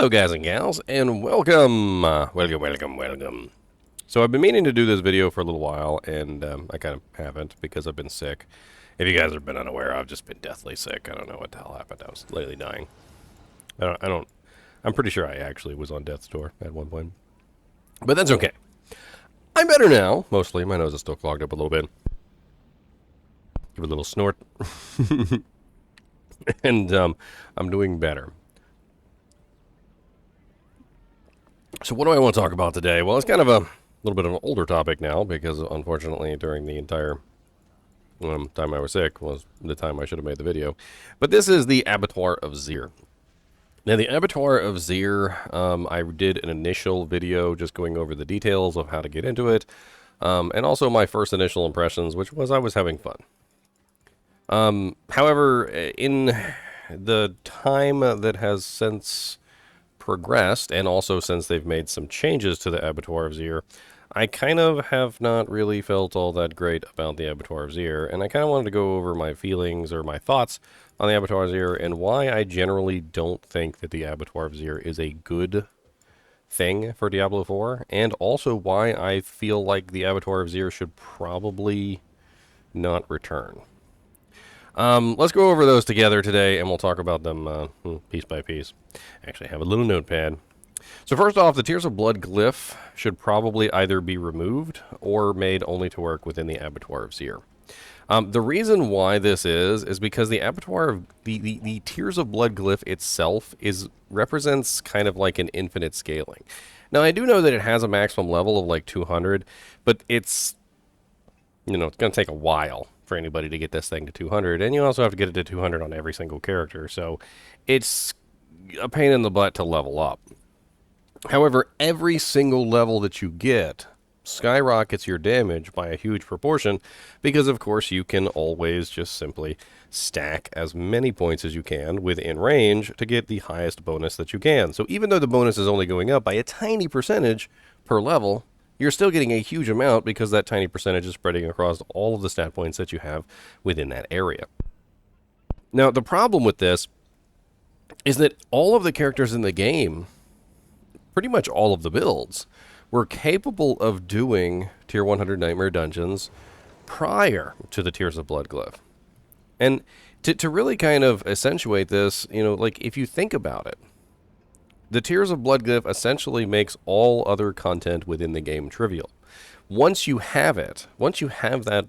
Hello guys and gals, and welcome, welcome. So I've been meaning to do this video for a little while, and I kind of haven't because I've been sick. If you guys have been unaware, I've just been deathly sick. I don't know what the hell happened. I was lately dying. I'm pretty sure I actually was on death's door at one point. But that's okay. I'm better now, mostly. My nose is still clogged up a little bit. Give it a little snort. And I'm doing better. So what do I want to talk about today? Well, it's kind of a little bit of an older topic now because, unfortunately, during the entire time I was sick was the time I should have made the video. But this is the Abattoir of Zir. Now, the Abattoir of Zir, I did an initial video just going over the details of how to get into it, and also my first initial impressions, which was I was having fun. However, in the time that has since progressed, and also since they've made some changes to the Abattoir of Zir, I kind of have not really felt all that great about the Abattoir of Zir, and I kind of wanted to go over my feelings or my thoughts on the Abattoir of Zir and why I generally don't think that the Abattoir of Zir is a good thing for Diablo 4, and also why I feel like the Abattoir of Zir should probably not return. Let's go over those together today, and we'll talk about them piece by piece. Actually, I have a little notepad. So first off, the Tears of Blood glyph should probably either be removed or made only to work within the Abattoir of Zir. The reason why this is because the Abattoir of the Tears of Blood glyph itself represents kind of like an infinite scaling. Now, I do know that it has a maximum level of like 200, but it's going to take a while for anybody to get this thing to 200, and you also have to get it to 200 on every single character, so it's a pain in the butt to level up. However, every single level that you get skyrockets your damage by a huge proportion because, of course, you can always just simply stack as many points as you can within range to get the highest bonus that you can. So even though the bonus is only going up by a tiny percentage per level, you're still getting a huge amount because that tiny percentage is spreading across all of the stat points that you have within that area. Now, the problem with this is that all of the characters in the game, pretty much all of the builds, were capable of doing Tier 100 Nightmare Dungeons prior to the Tears of Blood glyph. And to really kind of accentuate this, like if you think about it, the Tears of Blood glyph essentially makes all other content within the game trivial. Once you have it, once you have that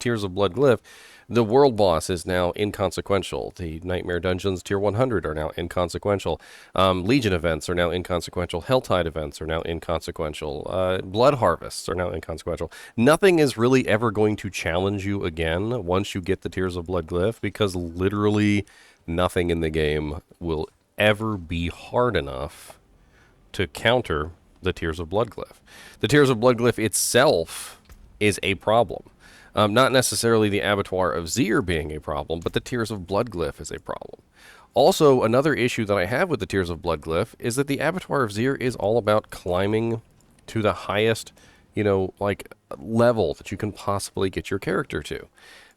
Tears of Blood glyph, the world boss is now inconsequential. The Nightmare Dungeons Tier 100 are now inconsequential. Legion events are now inconsequential. HellTide events are now inconsequential. Blood harvests are now inconsequential. Nothing is really ever going to challenge you again once you get the Tears of Blood glyph, because literally nothing in the game will ever be hard enough to counter the Tears of Blood glyph. The Tears of Blood glyph itself is a problem. Not necessarily the Abattoir of Zir being a problem, but the Tears of Blood glyph is a problem. Also, another issue that I have with the Tears of Blood glyph is that the Abattoir of Zir is all about climbing to the highest, level that you can possibly get your character to.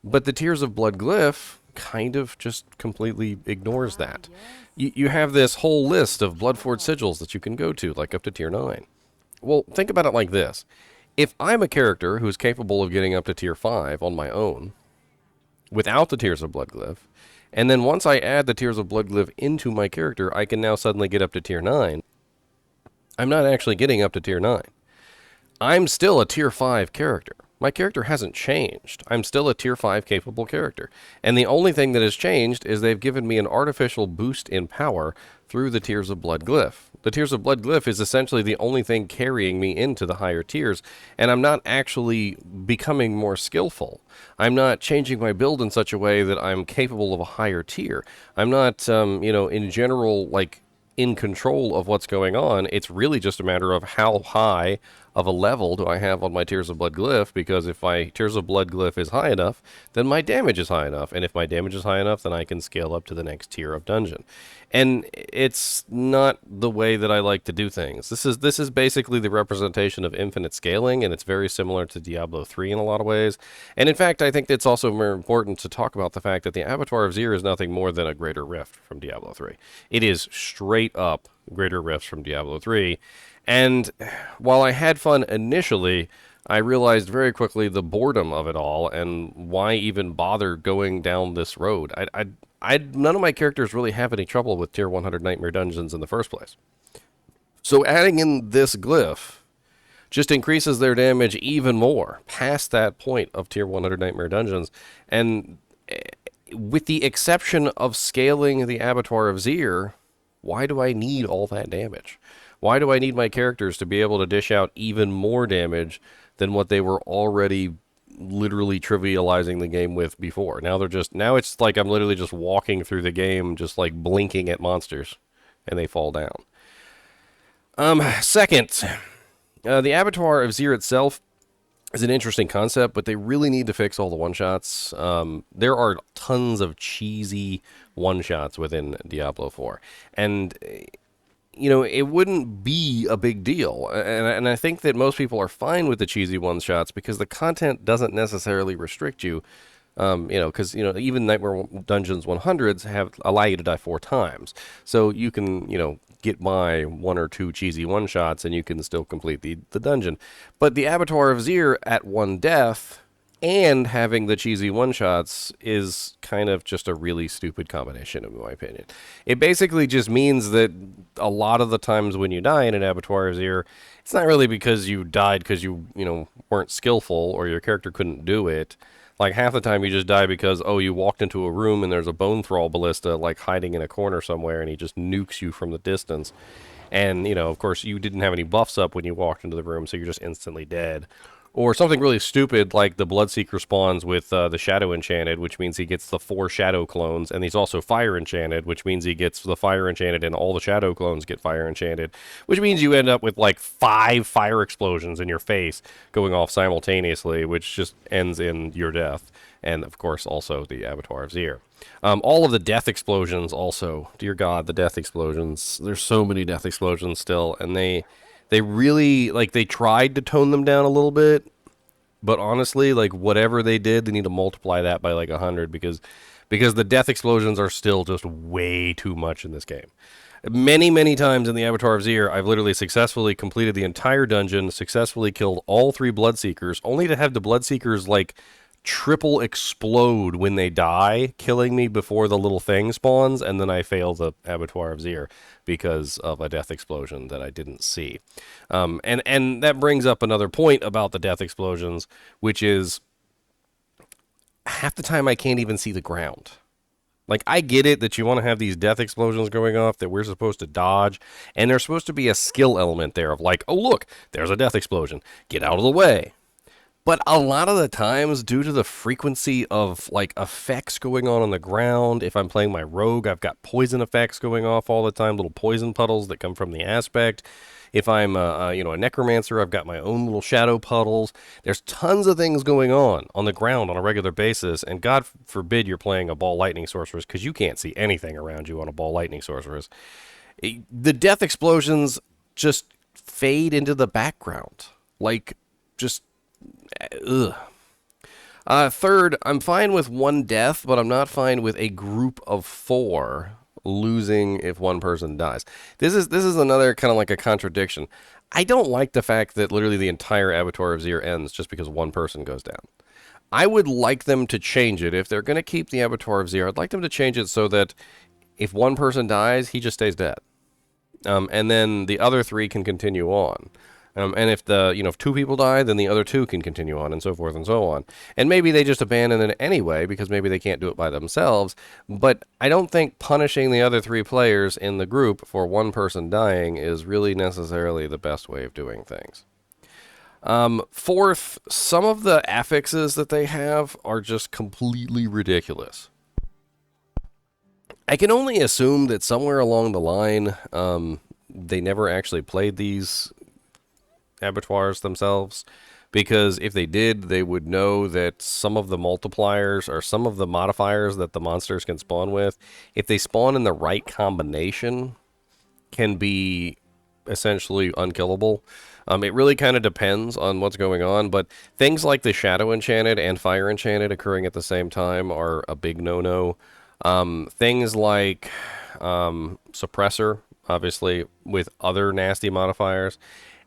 But the Tears of Blood glyph kind of just completely ignores that. You have this whole list of Bloodforged sigils that you can go to, like up to Tier 9. Well, think about it like this. If I'm a character who's capable of getting up to Tier 5 on my own, without the Tears of Blood glyph, and then once I add the Tears of Blood glyph into my character, I can now suddenly get up to Tier 9, I'm not actually getting up to Tier 9. I'm still a Tier 5 character. My character hasn't changed. I'm still a Tier 5 capable character. And the only thing that has changed is they've given me an artificial boost in power through the Tears of Blood glyph. The Tears of Blood glyph is essentially the only thing carrying me into the higher tiers, and I'm not actually becoming more skillful. I'm not changing my build in such a way that I'm capable of a higher tier. I'm not, in general, in control of what's going on. It's really just a matter of how high of a level do I have on my Tears of Blood glyph, because if my Tears of Blood glyph is high enough, then my damage is high enough, and if my damage is high enough, then I can scale up to the next tier of dungeon. And it's not the way that I like to do things. This is basically the representation of infinite scaling, and it's very similar to Diablo 3 in a lot of ways. And in fact, I think it's also more important to talk about the fact that the Abattoir of Zir is nothing more than a greater rift from Diablo 3. It is straight up greater rifts from Diablo 3. And while I had fun initially, I realized very quickly the boredom of it all and why even bother going down this road. None of my characters really have any trouble with tier 100 Nightmare Dungeons in the first place. So adding in this glyph just increases their damage even more past that point of tier 100 Nightmare Dungeons. And with the exception of scaling the Abattoir of Zir, why do I need all that damage? Why do I need my characters to be able to dish out even more damage than what they were already literally trivializing the game with before? Now it's like I'm literally just walking through the game, just like blinking at monsters, and they fall down. Second, the Abattoir of Zir itself is an interesting concept, but they really need to fix all the one-shots. There are tons of cheesy one-shots within Diablo 4, and it wouldn't be a big deal. And I think that most people are fine with the cheesy one-shots because the content doesn't necessarily restrict you. Because, even Nightmare Dungeons 100s allow you to die 4 times. So you can, get by 1 or 2 cheesy one-shots and you can still complete the dungeon. But the Abattoir of Zir at 1 death and having the cheesy one-shots is kind of just a really stupid combination, in my opinion. It basically just means that a lot of the times when you die in an Abattoir of Zir, it's not really because you died because you weren't skillful or your character couldn't do it. Like, half the time you just die because, you walked into a room and there's a bone thrall ballista, like, hiding in a corner somewhere, and he just nukes you from the distance. And, of course, you didn't have any buffs up when you walked into the room, so you're just instantly dead. Or something really stupid like the Bloodseeker spawns with the Shadow Enchanted, which means he gets the 4 Shadow clones, and he's also Fire Enchanted, which means he gets the Fire Enchanted, and all the Shadow clones get Fire Enchanted, which means you end up with like 5 fire explosions in your face going off simultaneously, which just ends in your death. And, of course, also the Abattoir of Zir. All of the death explosions also, dear God, the death explosions. There's so many death explosions still, and they really, they tried to tone them down a little bit, but honestly, whatever they did, they need to multiply that by 100 because the death explosions are still just way too much in this game. Many, many times in the Abattoir of Zir, I've literally successfully completed the entire dungeon, successfully killed all 3 Bloodseekers, only to have the Bloodseekers, triple explode when they die, killing me before the little thing spawns, and then I fail the Abattoir of Zir because of a death explosion that I didn't see. And that brings up another point about the death explosions, which is half the time I can't even see the ground. I get it that you want to have these death explosions going off that we're supposed to dodge, and there's supposed to be a skill element there of oh, look, there's a death explosion. Get out of the way. But a lot of the times, due to the frequency of, effects going on the ground, if I'm playing my rogue, I've got poison effects going off all the time, little poison puddles that come from the aspect. If I'm, a necromancer, I've got my own little shadow puddles. There's tons of things going on the ground on a regular basis, and God forbid you're playing a ball lightning sorceress, because you can't see anything around you on a ball lightning sorceress. The death explosions just fade into the background. Just... Ugh. Third, I'm fine with 1 death, but I'm not fine with a group of 4 losing if 1 person dies. This is another kind of a contradiction. I don't like the fact that literally the entire Abattoir of Zir ends just because 1 person goes down. I would like them to change it. If they're going to keep the Abattoir of Zir, I'd like them to change it so that if 1 person dies, he just stays dead. And then the other 3 can continue on. And if if 2 people die, then the other 2 can continue on, and so forth and so on. And maybe they just abandon it anyway, because maybe they can't do it by themselves. But I don't think punishing the other 3 players in the group for 1 person dying is really necessarily the best way of doing things. Fourth, some of the affixes that they have are just completely ridiculous. I can only assume that somewhere along the line, they never actually played these abattoirs themselves, because if they did, they would know that some of the multipliers or some of the modifiers that the monsters can spawn with, if they spawn in the right combination, can be essentially unkillable. It really kind of depends on what's going on, but things like the Shadow Enchanted and Fire Enchanted occurring at the same time are a big no-no. Things like Suppressor, obviously, with other nasty modifiers.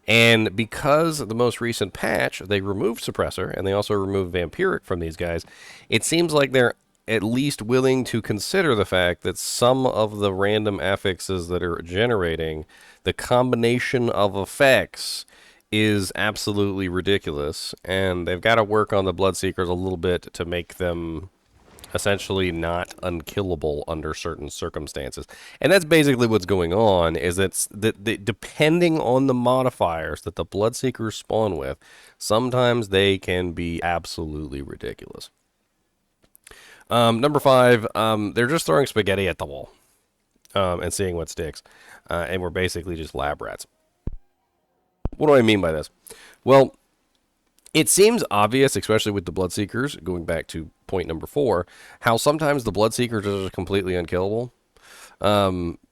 And because the most recent patch, they removed Suppressor, and they also removed Vampiric from these guys, it seems like they're at least willing to consider the fact that some of the random affixes that are generating, the combination of effects is absolutely ridiculous, and they've got to work on the Bloodseekers a little bit to make them essentially not unkillable under certain circumstances. And that's basically what's going on, is that depending on the modifiers that the Bloodseekers spawn with, sometimes they can be absolutely ridiculous. Number 5, they're just throwing spaghetti at the wall and seeing what sticks. And we're basically just lab rats. What do I mean by this? Well, it seems obvious, especially with the Bloodseekers, going back to point number 4, how sometimes the Bloodseekers are just completely unkillable.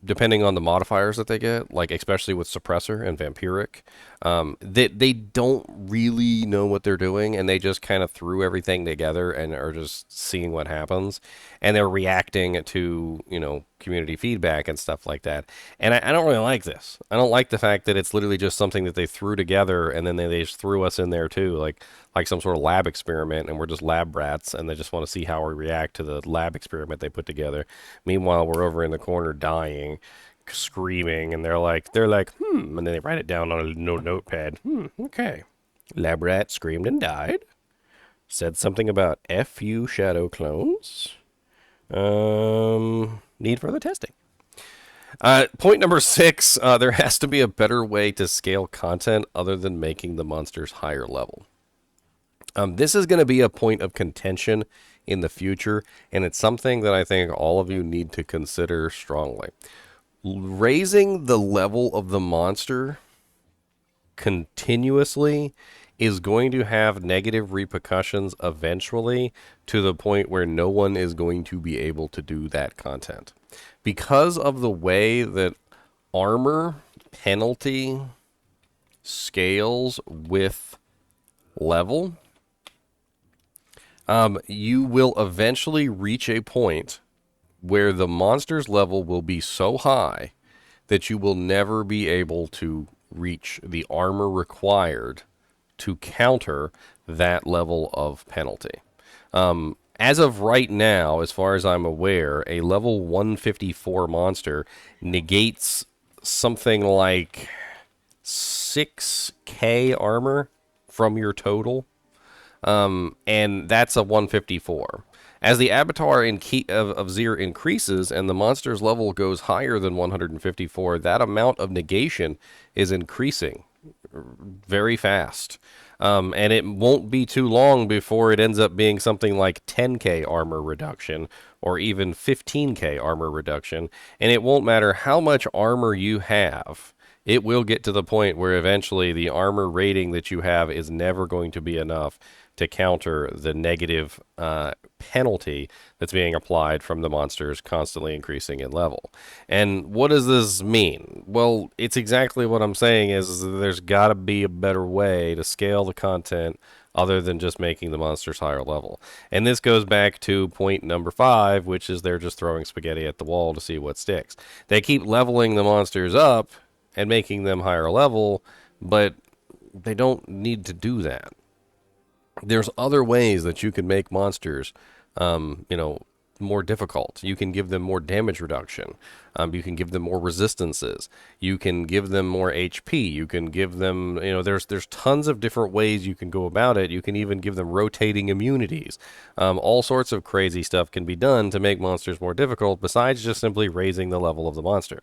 Depending on the modifiers that they get, like especially with Suppressor and Vampiric, they don't really know what they're doing, and they just kind of threw everything together and are just seeing what happens, and they're reacting to, community feedback and stuff like that. And I don't really like this. I don't like the fact that it's literally just something that they threw together, and then they just threw us in there too, like some sort of lab experiment, and we're just lab rats, and they just want to see how we react to the lab experiment they put together. Meanwhile, we're over in the corner dying, screaming, and they're like, and then they write it down on a notepad. Okay. Lab rat screamed and died. Said something about F you shadow clones. Need further testing. Point number 6, there has to be a better way to scale content other than making the monsters higher level. This is going to be a point of contention in the future, and it's something that I think all of you need to consider strongly. Raising the level of the monster continuously is going to have negative repercussions eventually, to the point where no one is going to be able to do that content. Because of the way that armor penalty scales with level, you will eventually reach a point where the monster's level will be so high that you will never be able to reach the armor required to counter that level of penalty. As of right now, as far as I'm aware, a level 154 monster negates something like 6k armor from your total. And that's a 154. As the Abattoir of Zir increases and the monster's level goes higher than 154, that amount of negation is increasing very fast. And it won't be too long before it ends up being something like 10k armor reduction or even 15k armor reduction. And it won't matter how much armor you have. It will get to the point where eventually the armor rating that you have is never going to be enough to counter the negative penalty that's being applied from the monsters constantly increasing in level. And what does this mean? Well, it's exactly what I'm saying, is there's got to be a better way to scale the content other than just making the monsters higher level. And this goes back to point number 5, which is they're just throwing spaghetti at the wall to see what sticks. They keep leveling the monsters up and making them higher level, but they don't need to do that. There's other ways that you can make monsters, more difficult. You can give them more damage reduction. You can give them more resistances. You can give them more HP. You can give them, there's tons of different ways you can go about it. You can even give them rotating immunities. All sorts of crazy stuff can be done to make monsters more difficult, besides just simply raising the level of the monster.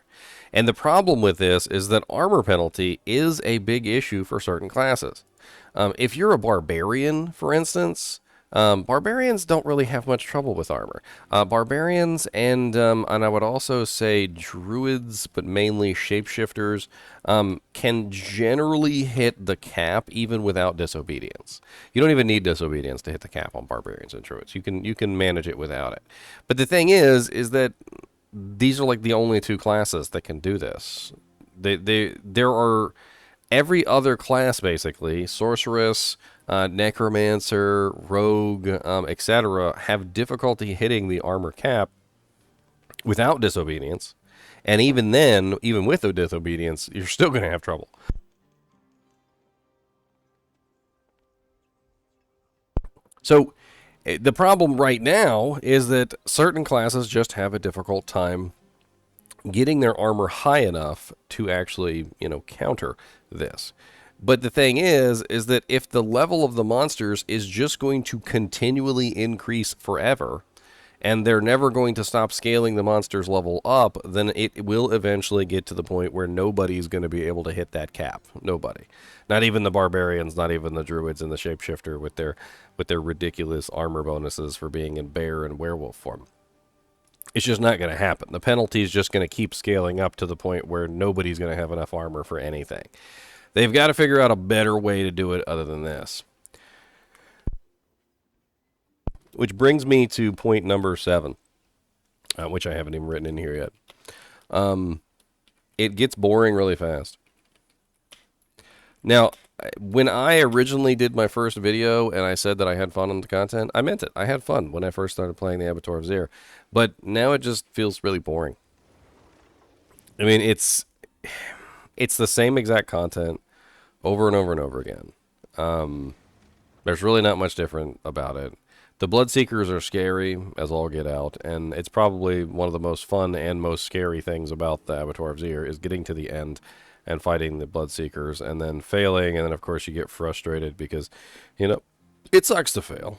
And the problem with this is that armor penalty is a big issue for certain classes. If you're a barbarian, for instance, Barbarians don't really have much trouble with armor. Barbarians and I would also say druids, but mainly shapeshifters, can generally hit the cap even without disobedience. You don't even need disobedience to hit the cap on barbarians and druids. You can manage it without it. But the thing is that these are like the only two classes that can do this. There are every other class basically, sorceress, necromancer, rogue, etc., have difficulty hitting the armor cap without disobedience. And even then, even with the disobedience, you're still going to have trouble. So the problem right now is that certain classes just have a difficult time getting their armor high enough to actually, counter this. But the thing is that if the level of the monsters is just going to continually increase forever, and they're never going to stop scaling the monster's level up, then it will eventually get to the point where nobody's going to be able to hit that cap. Nobody. Not even the barbarians, not even the druids and the shapeshifter with their ridiculous armor bonuses for being in bear and werewolf form. It's just not going to happen. The penalty is just going to keep scaling up to the point where nobody's going to have enough armor for anything. They've got to figure out a better way to do it other than this. Which brings me to point number 7, which I haven't even written in here yet. It gets boring really fast. Now, when I originally did my first video and I said that I had fun on the content, I meant it. I had fun when I first started playing the Abattoir of Zir. But now it just feels really boring. I mean, it's the same exact content over and over and over again. There's really not much different about it. The Bloodseekers are scary as all get out, and it's probably one of the most fun and most scary things about the Abattoir of Zir is getting to the end and fighting the Bloodseekers and then failing, and then of course you get frustrated because, it sucks to fail.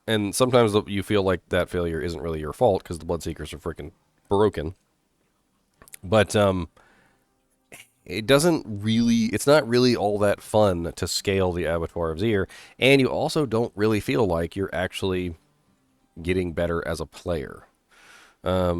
And sometimes you feel like that failure isn't really your fault because the Bloodseekers are freaking broken. But it's not really all that fun to scale the Abattoir of Zir, and you also don't really feel like you're actually getting better as a player. I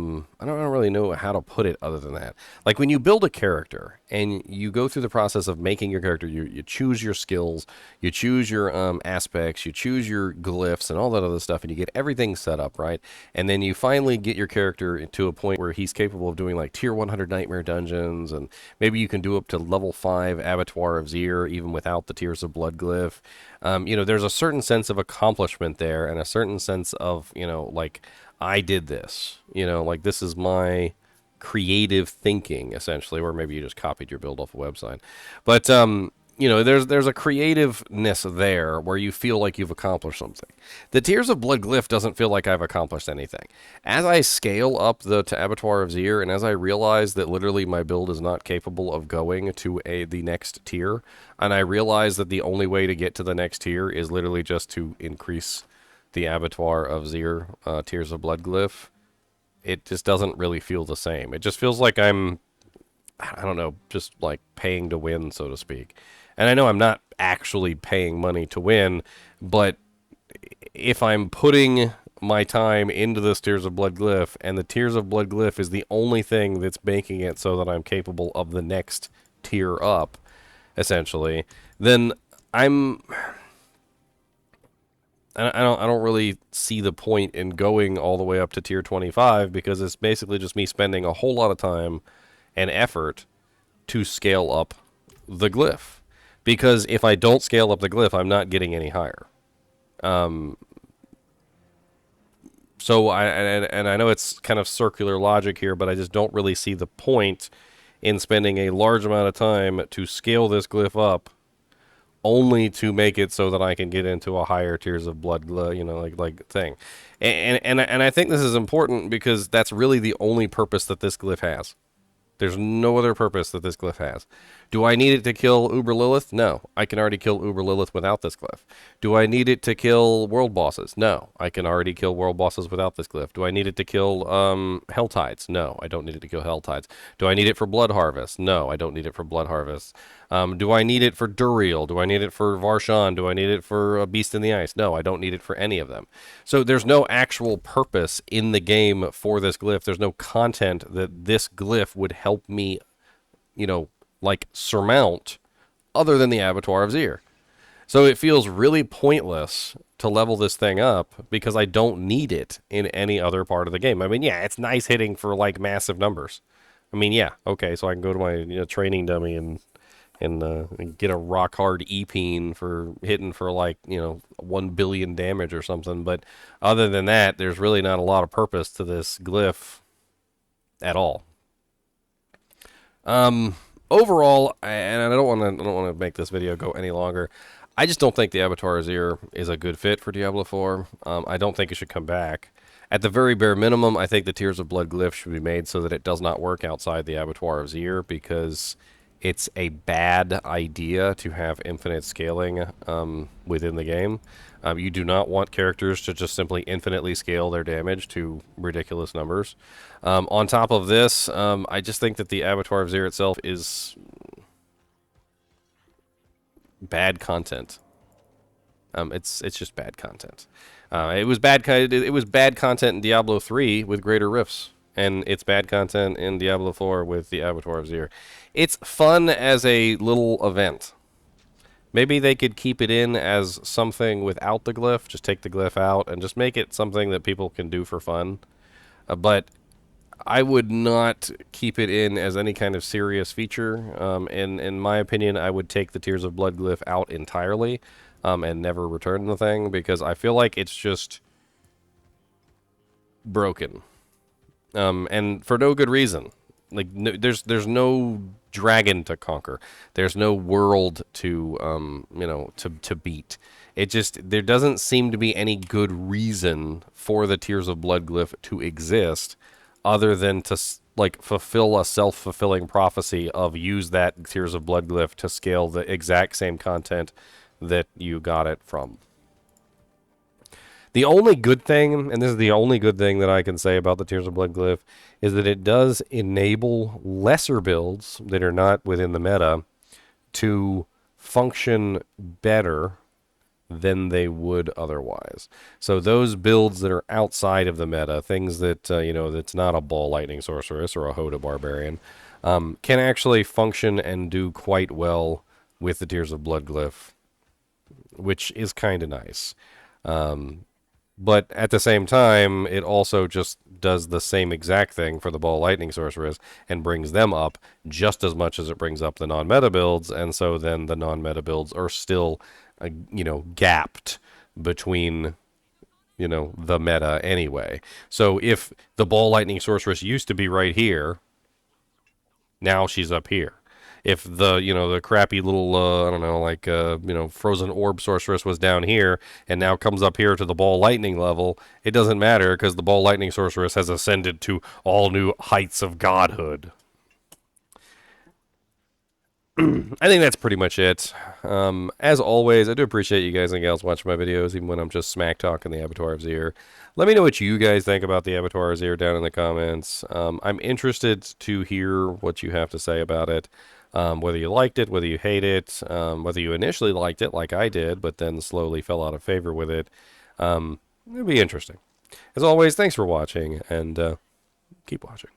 don't really know how to put it other than that. Like when you build a character and you go through the process of making your character, you choose your skills, you choose your aspects, you choose your glyphs and all that other stuff, and you get everything set up, right? And then you finally get your character to a point where he's capable of doing like tier 100 nightmare dungeons, and maybe you can do up to level 5 Abattoir of Zir even without the Tears of Blood glyph. There's a certain sense of accomplishment there and a certain sense of, like, I did this, like this is my creative thinking essentially, or maybe you just copied your build off a website. But, there's a creativeness there where you feel like you've accomplished something. The Tears of Blood glyph doesn't feel like I've accomplished anything. As I scale up to Abattoir of Zir, and as I realize that literally my build is not capable of going to the next tier, and I realize that the only way to get to the next tier is literally just to increase the Abattoir of Zir Tears of Blood glyph, it just doesn't really feel the same. It just feels like I don't know, just like paying to win, so to speak. And I know I'm not actually paying money to win, but if I'm putting my time into this Tears of Blood glyph, and the Tears of Blood glyph is the only thing that's making it so that I'm capable of the next tier up, essentially, then I don't really see the point in going all the way up to tier 25 because it's basically just me spending a whole lot of time and effort to scale up the glyph. Because if I don't scale up the glyph, I'm not getting any higher. So I know it's kind of circular logic here, but I just don't really see the point in spending a large amount of time to scale this glyph up only to make it so that I can get into a higher Tears of Blood, like thing. And I think this is important because that's really the only purpose that this glyph has. There's no other purpose that this glyph has. Do I need it to kill Uber Lilith? No. I can already kill Uber Lilith without this glyph. Do I need it to kill world bosses? No. I can already kill world bosses without this glyph. Do I need it to kill HellTides? No. I don't need it to kill HellTides. Do I need it for Blood Harvest? No. I don't need it for Blood Harvest. Do I need it for Duriel? Do I need it for Varshan? Do I need it for a Beast in the Ice? No, I don't need it for any of them. So there's no actual purpose in the game for this glyph. There's no content that this glyph would help me, like surmount other than the Abattoir of Zir. So it feels really pointless to level this thing up because I don't need it in any other part of the game. I mean, yeah, it's nice hitting for like massive numbers. I mean, yeah, okay, so I can go to my training dummy and get a rock hard E-peen for hitting for like 1 billion damage or something. But other than that, there's really not a lot of purpose to this glyph at all. Overall, and I don't want to make this video go any longer. I just don't think the Abattoir of Zir is a good fit for Diablo 4. I don't think it should come back. At the very bare minimum, I think the Tears of Blood glyph should be made so that it does not work outside the Abattoir of Zir, because it's a bad idea to have infinite scaling within the game. You do not want characters to just simply infinitely scale their damage to ridiculous numbers. On top of this, I just think that the Abattoir of Zir itself is bad content. It's just bad content. It was bad content in Diablo 3 with Greater Rifts, and it's bad content in Diablo 4 with the Abattoir of Zir. It's fun as a little event. Maybe they could keep it in as something without the glyph, just take the glyph out and just make it something that people can do for fun. But I would not keep it in as any kind of serious feature. In my opinion, I would take the Tears of Blood glyph out entirely and never return the thing, because I feel like it's just broken. And for no good reason. Like, no, there's no dragon to conquer. There's no world to to beat. There doesn't seem to be any good reason for the Tears of Blood glyph to exist, other than to like fulfill a self-fulfilling prophecy of use that Tears of Blood glyph to scale the exact same content that you got it from. The only good thing, and this is the only good thing that I can say about the Tears of Blood glyph, is that it does enable lesser builds that are not within the meta to function better than they would otherwise. So those builds that are outside of the meta, things that, that's not a Ball Lightning Sorceress or a Hoda Barbarian, can actually function and do quite well with the Tears of Blood glyph, which is kind of nice. But at the same time, it also just does the same exact thing for the Ball Lightning Sorceress and brings them up just as much as it brings up the non-meta builds, and so then the non-meta builds are still, gapped between, the meta anyway. So if the Ball Lightning Sorceress used to be right here, now she's up here. If the crappy little, Frozen Orb Sorceress was down here and now comes up here to the Ball Lightning level, it doesn't matter because the Ball Lightning Sorceress has ascended to all new heights of godhood. I think that's pretty much it. As always, I do appreciate you guys and gals watching my videos, even when I'm just smack talking the Abattoir of Zir. Let me know what you guys think about the Abattoir of Zir down in the comments. I'm interested to hear what you have to say about it. Whether you liked it, whether you hate it, whether you initially liked it like I did, but then slowly fell out of favor with it. It'll be interesting. As always, thanks for watching, and keep watching.